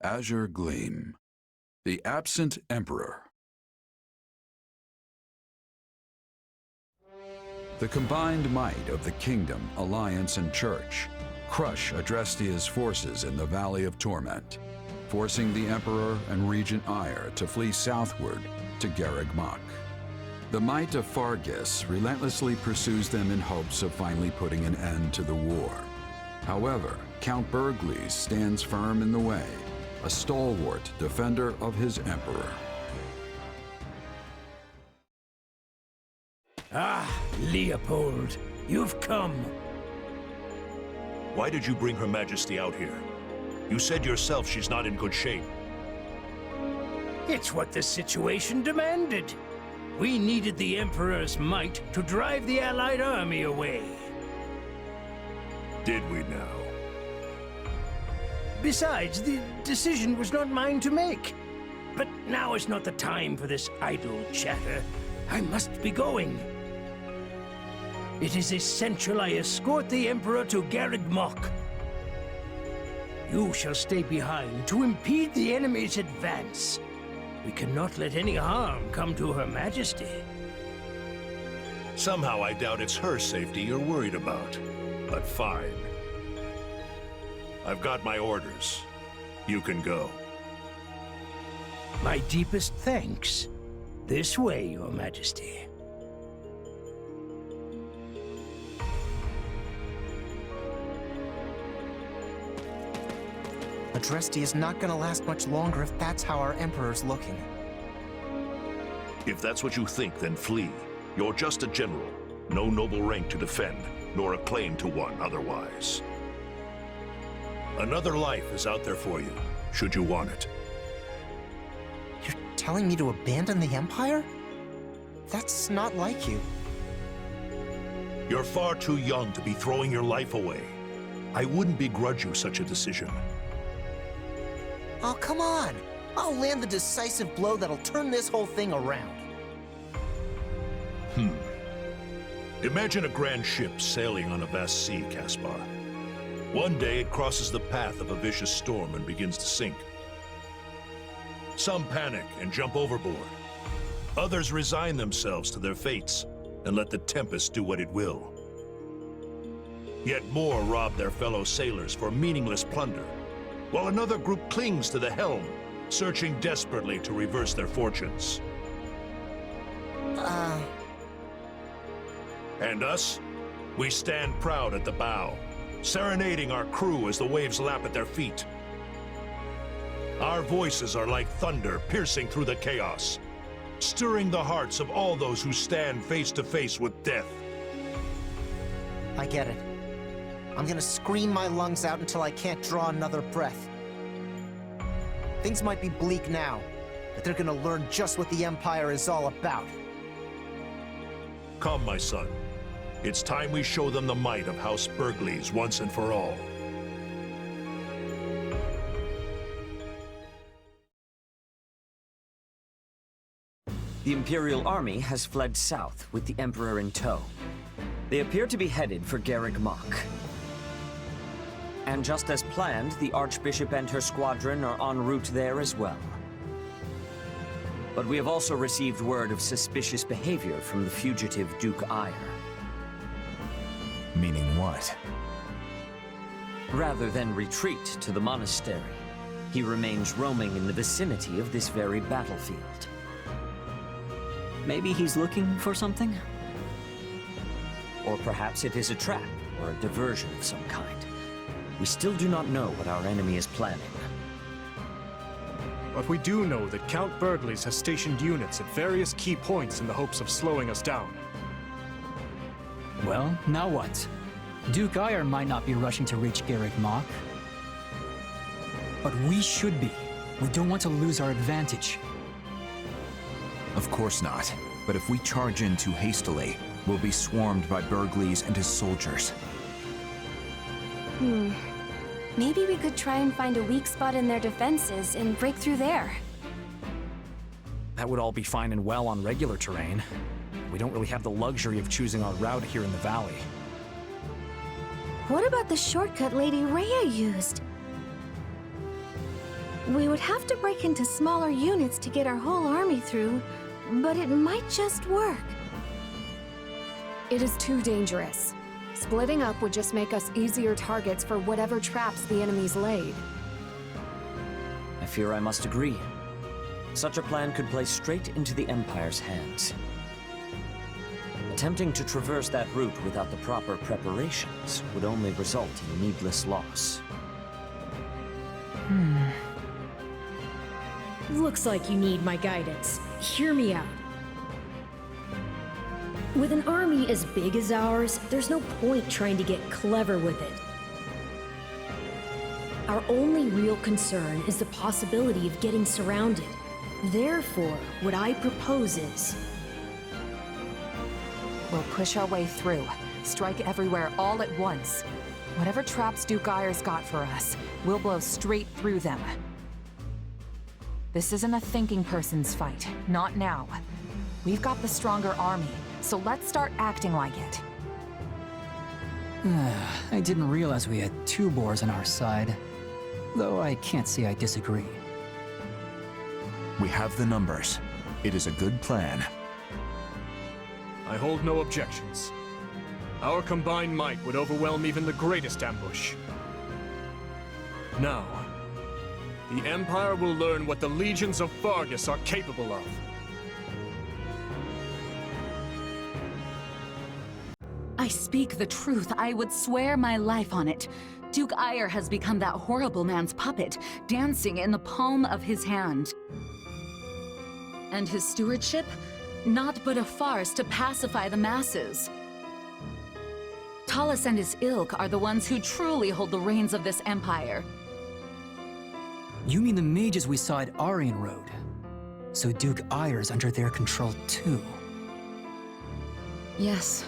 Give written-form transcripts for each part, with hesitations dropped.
Azure Gleam. The Absent Emperor. The combined might of the Kingdom, Alliance, and Church crush Adrestia's forces in the Valley of Torment, forcing the Emperor and Regent Ire to flee southward to Garreg Mach. The might of Fargus relentlessly pursues them in hopes of finally putting an end to the war. However, Count Bergles stands firm in the way, a stalwart defender of his Emperor. Ah, Leopold, you've come. Why did you bring Her Majesty out here? You said yourself she's not in good shape. It's what the situation demanded. We needed the Emperor's might to drive the Allied army away. Did we now? Besides, the decision was not mine to make. But now is not the time for this idle chatter. I must be going. It is essential I escort the Emperor to Garreg Mach. You shall stay behind to impede the enemy's advance. We cannot let any harm come to Her Majesty. Somehow I doubt it's her safety you're worried about. But fine. I've got my orders. You can go. My deepest thanks. This way, Your Majesty. Adresti is not gonna last much longer if that's how our Emperor's looking. If that's what you think, then flee. You're just a general. No noble rank to defend, nor a claim to one otherwise. Another life is out there for you, should you want it. You're telling me to abandon the Empire? That's not like you. You're far too young to be throwing your life away. I wouldn't begrudge you such a decision. Oh, come on! I'll land the decisive blow that'll turn this whole thing around. Imagine a grand ship sailing on a vast sea, Caspar. One day it crosses the path of a vicious storm and begins to sink. Some panic and jump overboard. Others resign themselves to their fates and let the tempest do what it will. Yet more rob their fellow sailors for meaningless plunder, while another group clings to the helm, searching desperately to reverse their fortunes. And us? We stand proud at the bow, serenading our crew as the waves lap at their feet. Our voices are like thunder piercing through the chaos, stirring the hearts of all those who stand face to face with death. I get it. I'm gonna scream my lungs out until I can't draw another breath. Things might be bleak now, but they're gonna learn just what the Empire is all about. Come, my son. It's time we show them the might of House Bergles once and for all. The Imperial Army has fled south with the Emperor in tow. They appear to be headed for Garreg Mach. And just as planned, the Archbishop and her squadron are en route there as well. But we have also received word of suspicious behavior from the fugitive Duke Ire. Meaning what? Rather than retreat to the monastery, he remains roaming in the vicinity of this very battlefield. Maybe he's looking for something? Or perhaps it is a trap or a diversion of some kind. We still do not know what our enemy is planning. But we do know that Count Bergles has stationed units at various key points in the hopes of slowing us down. Well, now what? Duke Ire might not be rushing to reach Garreg Mach. But we should be. We don't want to lose our advantage. Of course not. But if we charge in too hastily, we'll be swarmed by Bergles and his soldiers. Maybe we could try and find a weak spot in their defenses and break through there. That would all be fine and well on regular terrain. We don't really have the luxury of choosing our route here in the valley. What about the shortcut Lady Rhea used? We would have to break into smaller units to get our whole army through, but it might just work. It is too dangerous. Splitting up would just make us easier targets for whatever traps the enemies laid. I fear I must agree. Such a plan could play straight into the Empire's hands. Attempting to traverse that route without the proper preparations would only result in needless loss. Looks like you need my guidance. Hear me out. With an army as big as ours, there's no point trying to get clever with it. Our only real concern is the possibility of getting surrounded. Therefore, what I propose is... We'll push our way through, strike everywhere all at once. Whatever traps Duke Ayer's got for us, we'll blow straight through them. This isn't a thinking person's fight, not now. We've got the stronger army, so let's start acting like it. I didn't realize we had 2 boars on our side, though I can't say I disagree. We have the numbers. It is a good plan. I hold no objections. Our combined might would overwhelm even the greatest ambush. Now, the Empire will learn what the legions of Vargas are capable of. I speak the truth. I would swear my life on it. Duke Ayer has become that horrible man's puppet, dancing in the palm of his hand. And his stewardship? Naught but a farce to pacify the masses. Talus and his ilk are the ones who truly hold the reins of this empire. You mean the mages we saw at Aryan Road? So Duke Ayer's under their control too? Yes,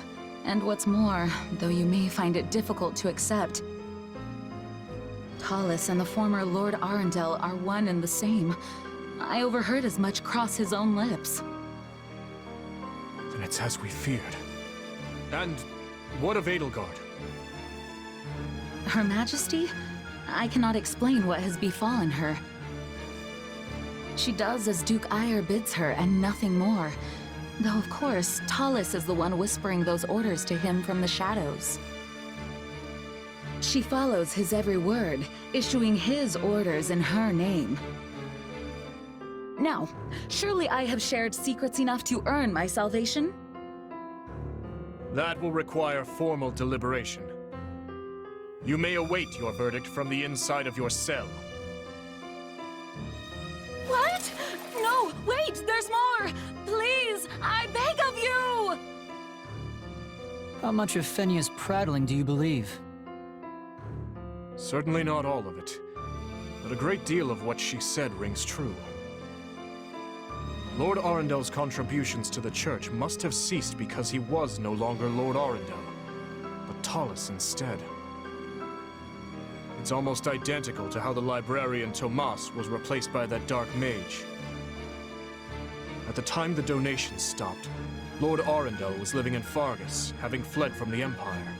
and what's more, though you may find it difficult to accept, Talus and the former Lord Arundel are one and the same. I overheard as much cross his own lips. Then it's as we feared. And what of Edelgard? Her Majesty? I cannot explain what has befallen her. She does as Duke Ayer bids her, and nothing more. Though, of course, Talus is the one whispering those orders to him from the shadows. She follows his every word, issuing his orders in her name. Now, surely I have shared secrets enough to earn my salvation? That will require formal deliberation. You may await your verdict from the inside of your cell. What? No, wait, there's more! Please, I beg of you! How much of Fenia's prattling do you believe? Certainly not all of it, but a great deal of what she said rings true. Lord Arundel's contributions to the Church must have ceased because he was no longer Lord Arundel, but Talus instead. It's almost identical to how the librarian Tomas was replaced by that dark mage. At the time the donations stopped, Lord Arundel was living in Fargus, having fled from the Empire.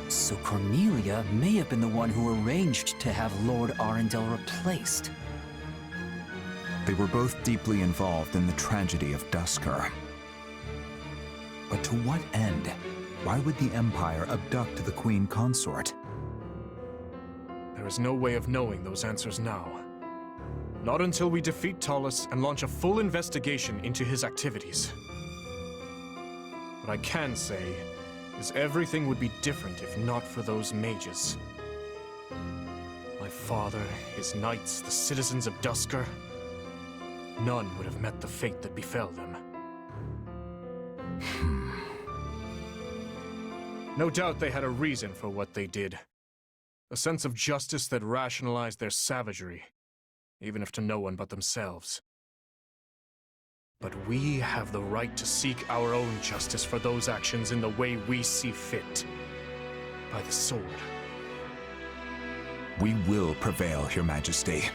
So Cornelia may have been the one who arranged to have Lord Arundel replaced. They were both deeply involved in the tragedy of Duscur. But to what end? Why would the Empire abduct the Queen Consort? There is no way of knowing those answers now. Not until we defeat Talus and launch a full investigation into his activities. What I can say is everything would be different if not for those mages. My father, his knights, the citizens of Duscur, none would have met the fate that befell them. No doubt they had a reason for what they did. A sense of justice that rationalized their savagery, even if to no one but themselves. But we have the right to seek our own justice for those actions in the way we see fit. By the sword. We will prevail, Your Majesty,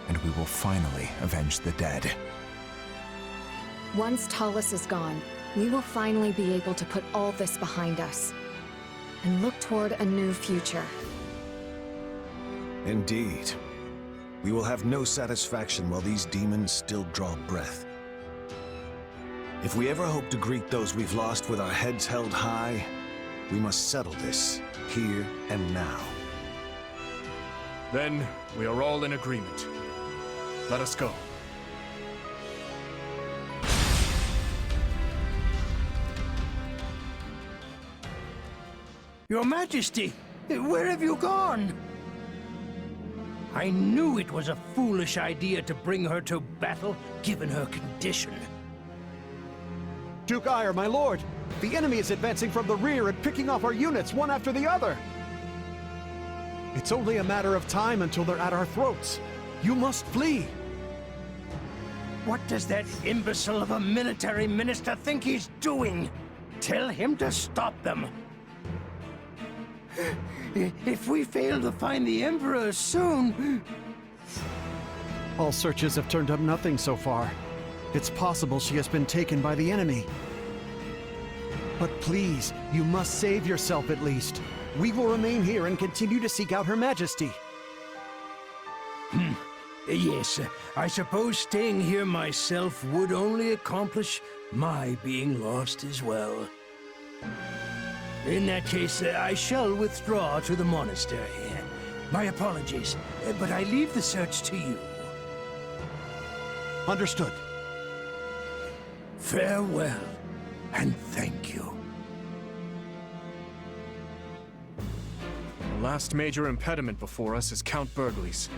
and we will finally avenge the dead. Once Talus is gone, we will finally be able to put all this behind us and look toward a new future. Indeed. We will have no satisfaction while these demons still draw breath. If we ever hope to greet those we've lost with our heads held high, we must settle this, here and now. Then, we are all in agreement. Let us go. Your Majesty, where have you gone? I knew it was a foolish idea to bring her to battle, given her condition. Duke Ire, my lord! The enemy is advancing from the rear and picking off our units one after the other! It's only a matter of time until they're at our throats. You must flee! What does that imbecile of a military minister think he's doing? Tell him to stop them. If we fail to find the Emperor soon... All searches have turned up nothing so far. It's possible she has been taken by the enemy. But please, you must save yourself at least. We will remain here and continue to seek out Her Majesty. Yes, I suppose staying here myself would only accomplish my being lost as well. In that case, I shall withdraw to the monastery. My apologies, but I leave the search to you. Understood. Farewell, and thank you. The last major impediment before us is Count Burgles,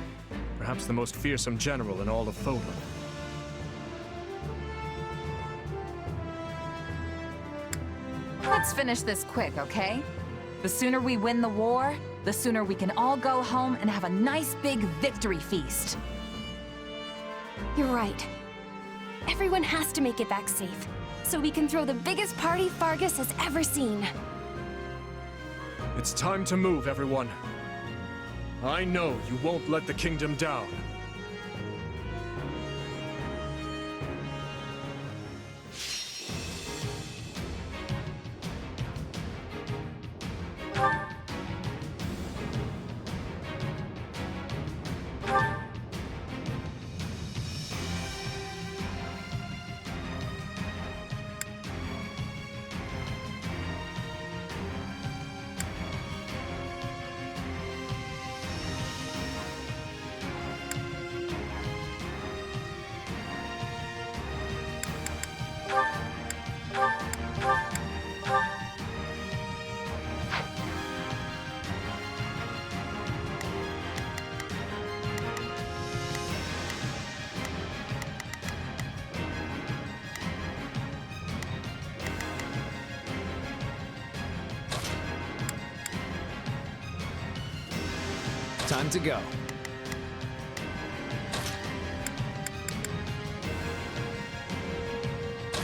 perhaps the most fearsome general in all of Fodlan. Let's finish this quick, okay? The sooner we win the war, the sooner we can all go home and have a nice big victory feast. You're right. Everyone has to make it back safe, so we can throw the biggest party Fargus has ever seen. It's time to move, everyone. I know you won't let the kingdom down. Time to go.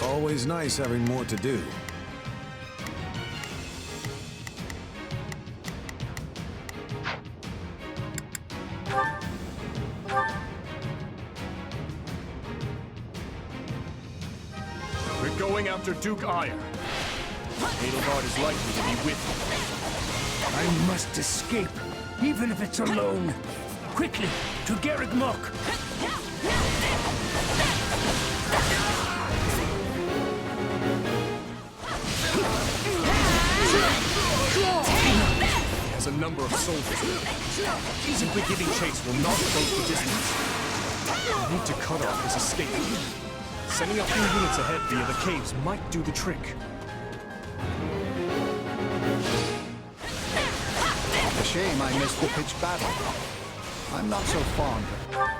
Always nice having more to do. We're going after Duke Ire. Edelgard is likely to be with you. I must escape, even if it's alone. Quickly, to Garreg Mok. He has a number of soldiers with him. Simply giving chase will not close the distance. We need to cut off his escape. Sending a few units ahead via the caves might do the trick. A shame I missed the pitched battle. I'm not so fond of it.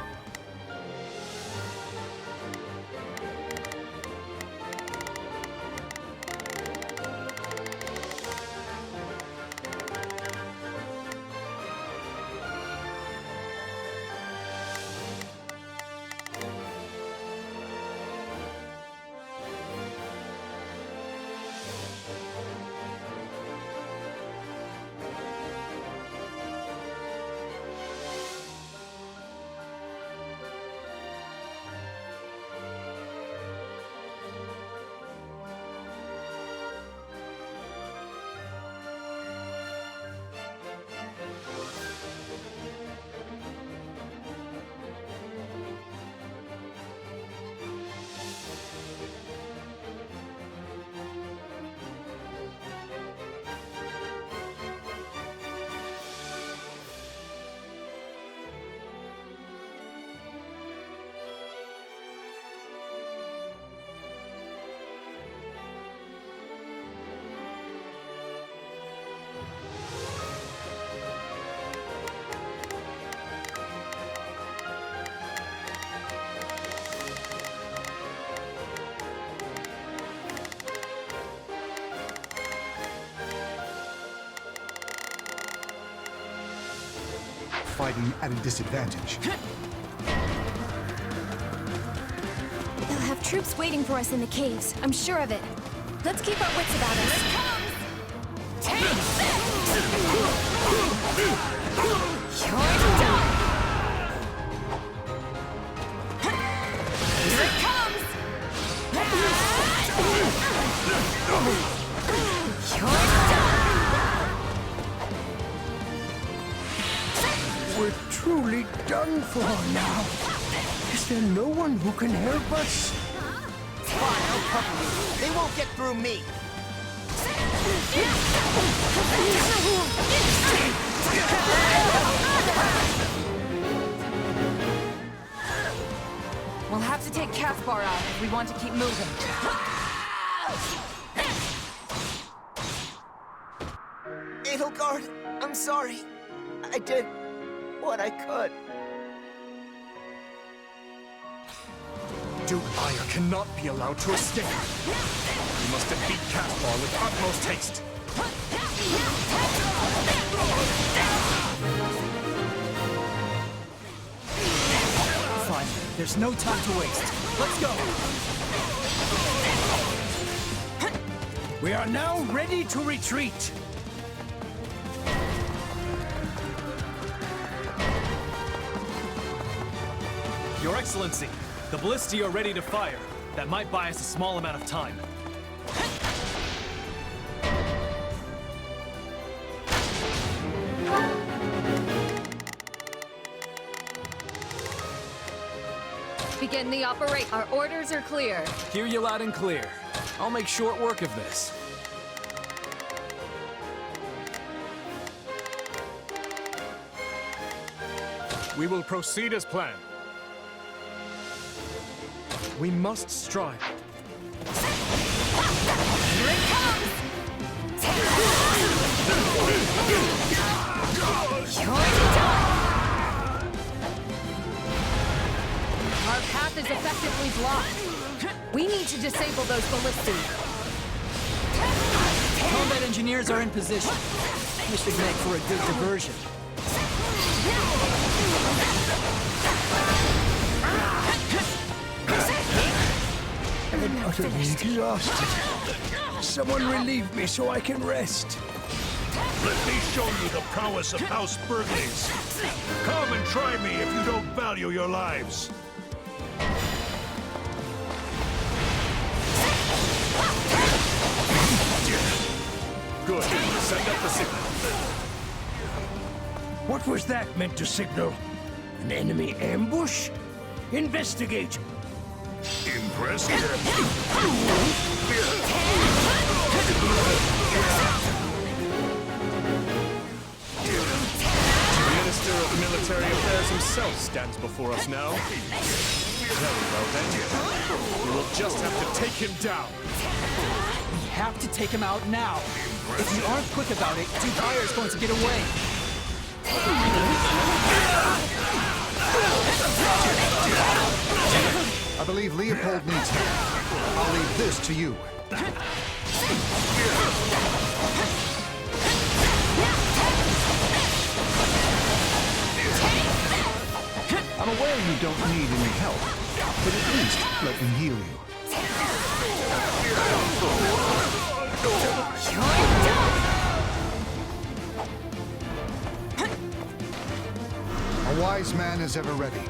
fighting at a disadvantage. They'll have troops waiting for us in the caves. I'm sure of it. Let's keep our wits about us. Take this! You're done! Here it comes! You're done! We're truly done for now. Is there no one who can help us? Fine, I'll cover you. They won't get through me. We'll have to take Cathbar out if we want to keep moving. Edelgard, I'm sorry. I did what I could. Duke Ire cannot be allowed to escape. We must defeat Cathbar with utmost haste. Fine. There's no time to waste. Let's go! We are now ready to retreat. Your Excellency, the ballistae are ready to fire. That might buy us a small amount of time. Begin the operation. Our orders are clear. Hear you loud and clear. I'll make short work of this. We will proceed as planned. We must strive. Here it comes! You're done! Our path is effectively blocked. We need to disable those ballistae. Combat engineers are in position. This should make for a good diversion. I'm utterly exhausted. Someone relieve me so I can rest. Let me show you the prowess of House Burglays. Come and try me if you don't value your lives. Good. Send up the signal. What was that meant to signal? An enemy ambush? Investigate. Impressive. The Minister of Military Affairs himself stands before us now. Very well then. We will just have to take him down. We have to take him out now. If we aren't quick about it, Duke Ire's going to get away. I believe Leopold needs help. I'll leave this to you. I'm aware you don't need any help, but at least let me heal you. A wise man is ever ready.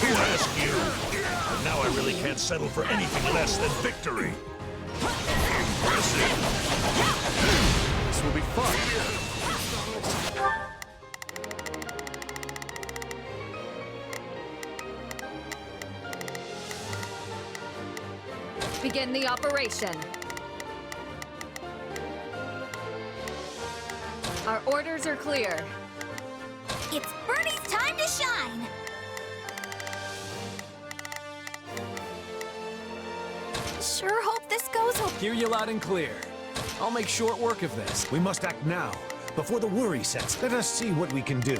Who asked you? And now I really can't settle for anything less than victory. Impressive. This will be fun. Begin the operation. Our orders are clear. It's Bernie's time to shine! Sure hope this goes well. Hear you loud and clear. I'll make short work of this. We must act now, before the worry sets. Let us see what we can do.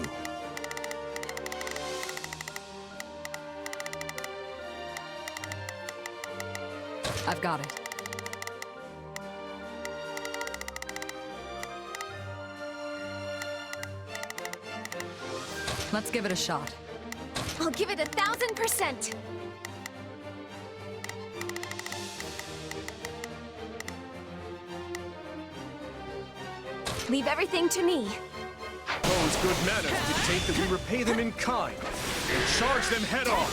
I've got it. Let's give it a shot. I'll give it 1000%. Leave everything to me. Those good manners dictate that we repay them in kind and charge them head on.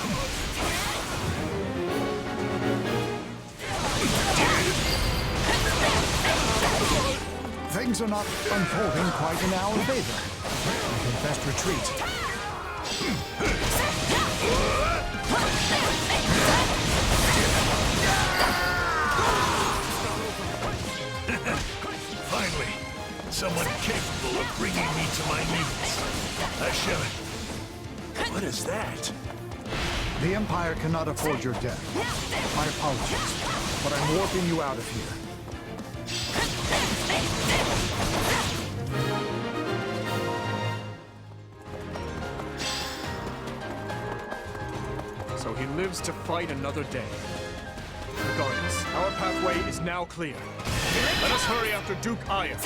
Things are not unfolding quite in our favor. We can best retreat. Finally, someone capable of bringing me to my knees. What is that? The Empire cannot afford your death. My apologies, but I'm warping you out of here. So he lives to fight another day. Regardless, our pathway is now clear. Let us hurry after Duke Aya.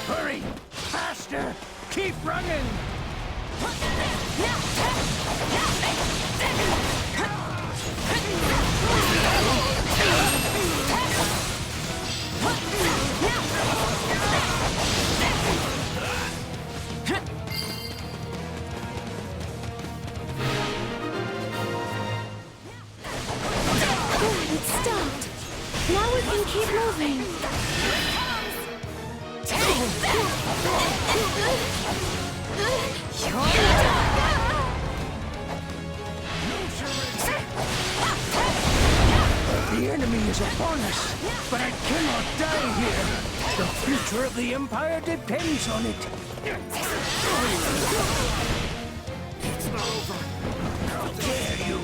Hurry! Faster! Keep running! It stopped. Now we can keep moving. The enemy is upon us, but I cannot die here. The future of the Empire depends on it. It's not over. How dare you!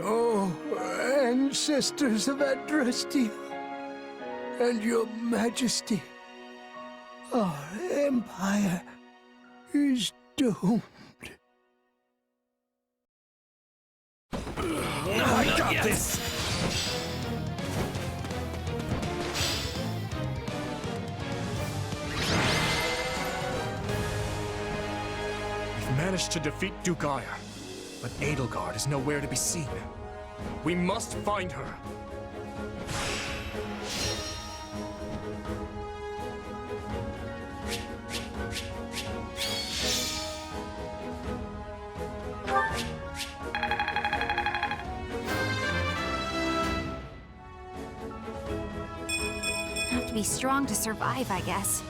Oh, ancestors of Adrastia, and your majesty, our empire is doomed. I got this! We've managed to defeat Duke Aya, but Edelgard is nowhere to be seen. We must find her. Have to be strong to survive, I guess.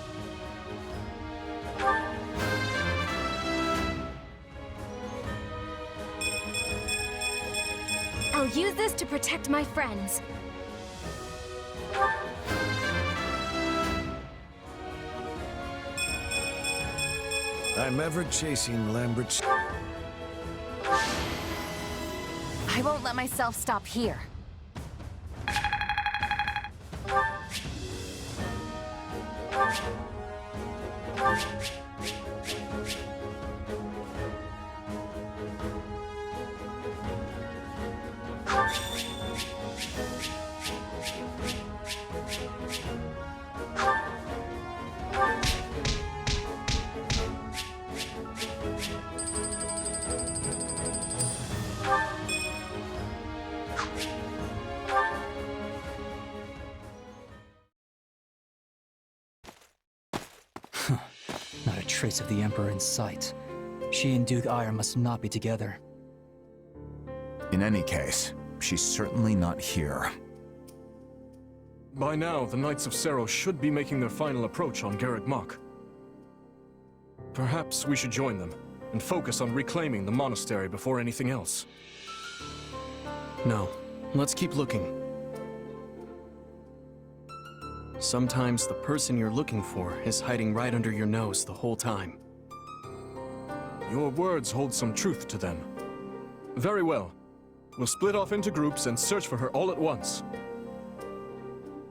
I'll use this to protect my friends. I'm ever chasing Lambert's. I won't let myself stop here. Not a trace of the Emperor in sight. She and Duke Aya must not be together. In any case, she's certainly not here. By now, the Knights of Sero should be making their final approach on Garreg Mach. Perhaps we should join them, and focus on reclaiming the monastery before anything else. No, let's keep looking. Sometimes the person you're looking for is hiding right under your nose the whole time. Your words hold some truth to them. Very well. We'll split off into groups and search for her all at once.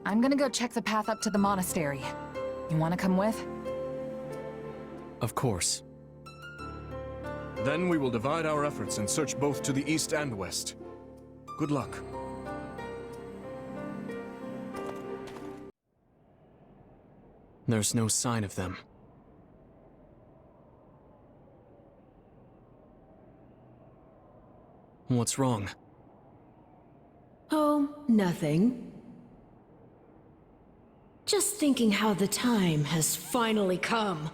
I'm gonna go check the path up to the monastery. You wanna come with? Of course. Then we will divide our efforts and search both to the east and west. Good luck. There's no sign of them. What's wrong? Oh, nothing. Just thinking how the time has finally come.